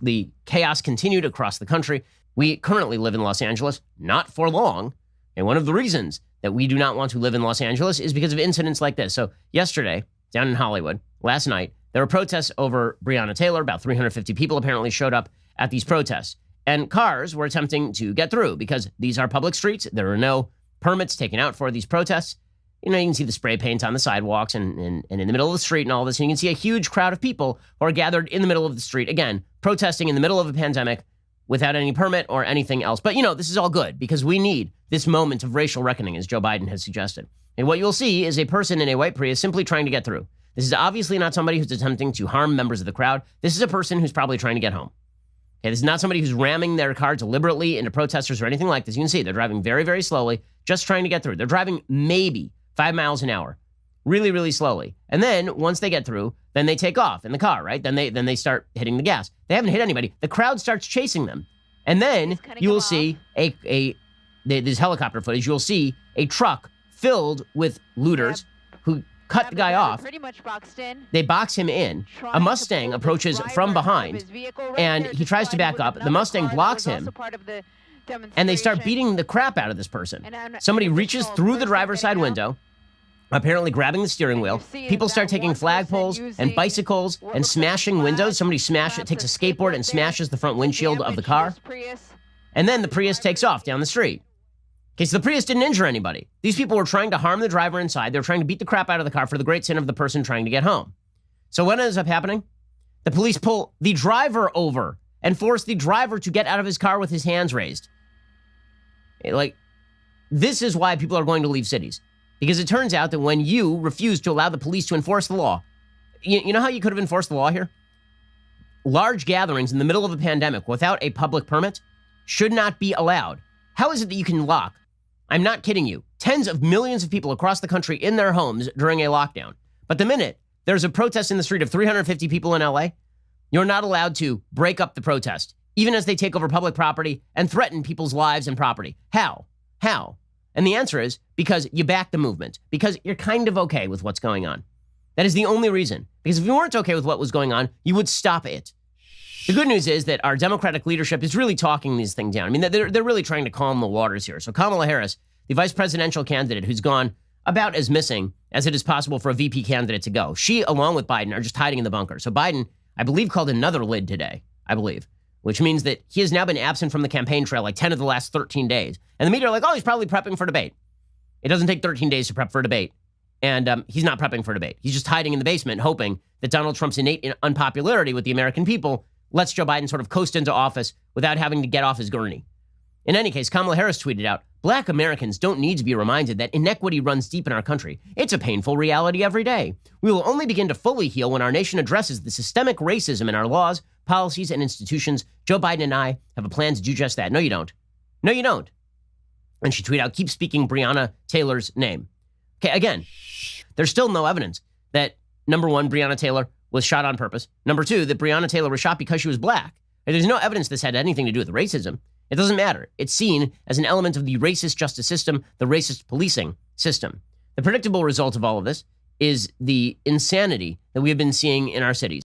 the chaos continued across the country. We currently live in Los Angeles, not for long. And one of the reasons that we do not want to live in Los Angeles is because of incidents like this. So yesterday, down in Hollywood, last night, there were protests over Breonna Taylor. About 350 people apparently showed up at these protests. And cars were attempting to get through because these are public streets. There are no permits taken out for these protests. You know, you can see the spray paint on the sidewalks and in the middle of the street and all this. And you can see a huge crowd of people who are gathered in the middle of the street, again, protesting in the middle of a pandemic without any permit or anything else. But, you know, this is all good because we need this moment of racial reckoning, as Joe Biden has suggested. And what you'll see is a person in a white Prius simply trying to get through. This is obviously not somebody who's attempting to harm members of the crowd. This is a person who's probably trying to get home. Okay, this is not somebody who's ramming their car deliberately into protesters or anything like this. You can see they're driving very, very slowly, just trying to get through. They're driving maybe 5 miles an hour, really, really slowly. And then once they get through, then they take off in the car, right? Then they start hitting the gas. They haven't hit anybody. The crowd starts chasing them. And then you will see this helicopter footage. You'll see a truck filled with looters who cut the guy off. Pretty much boxed in. They box him in. A Mustang approaches from behind, and he tries to back up. The Mustang blocks him, and they start beating the crap out of this person. Somebody reaches through the driver's side window, apparently grabbing the steering wheel. People start taking flagpoles and bicycles and smashing windows. Somebody takes a skateboard and smashes the front windshield of the car. And then the Prius takes off down the street. Okay, so the Prius didn't injure anybody. These people were trying to harm the driver inside. They were trying to beat the crap out of the car for the great sin of the person trying to get home. So what ends up happening? The police pull the driver over and force the driver to get out of his car with his hands raised. Like, this is why people are going to leave cities. Because it turns out that when you refuse to allow the police to enforce the law, you know how you could have enforced the law here? Large gatherings in the middle of a pandemic without a public permit should not be allowed. How is it that you can lock, I'm not kidding you, tens of millions of people across the country in their homes during a lockdown? But the minute there's a protest in the street of 350 people in LA, you're not allowed to break up the protest, even as they take over public property and threaten people's lives and property. How? How? And the answer is because you back the movement, because you're kind of okay with what's going on. That is the only reason. Because if you weren't okay with what was going on, you would stop it. The good news is that our Democratic leadership is really talking these things down. I mean, they're really trying to calm the waters here. So Kamala Harris, the vice presidential candidate who's gone about as missing as it is possible for a VP candidate to go, she, along with Biden, are just hiding in the bunker. So Biden, I believe, called another lid today, which means that he has now been absent from the campaign trail like 10 of the last 13 days. And the media are like, oh, he's probably prepping for debate. It doesn't take 13 days to prep for a debate. And he's not prepping for debate. He's just hiding in the basement, hoping that Donald Trump's innate unpopularity with the American people lets Joe Biden sort of coast into office without having to get off his gurney. In any case, Kamala Harris tweeted out, Black Americans don't need to be reminded that inequity runs deep in our country. It's a painful reality every day. We will only begin to fully heal when our nation addresses the systemic racism in our laws, policies, and institutions. Joe Biden and I have a plan to do just that. No, you don't. No, you don't. And she tweeted out, keep speaking Breonna Taylor's name. Okay, again, there's still no evidence that, number one, Breonna Taylor was shot on purpose. Number two, that Breonna Taylor was shot because she was black. And there's no evidence this had anything to do with racism. It doesn't matter. It's seen as an element of the racist justice system, the racist policing system. The predictable result of all of this is the insanity that we have been seeing in our cities.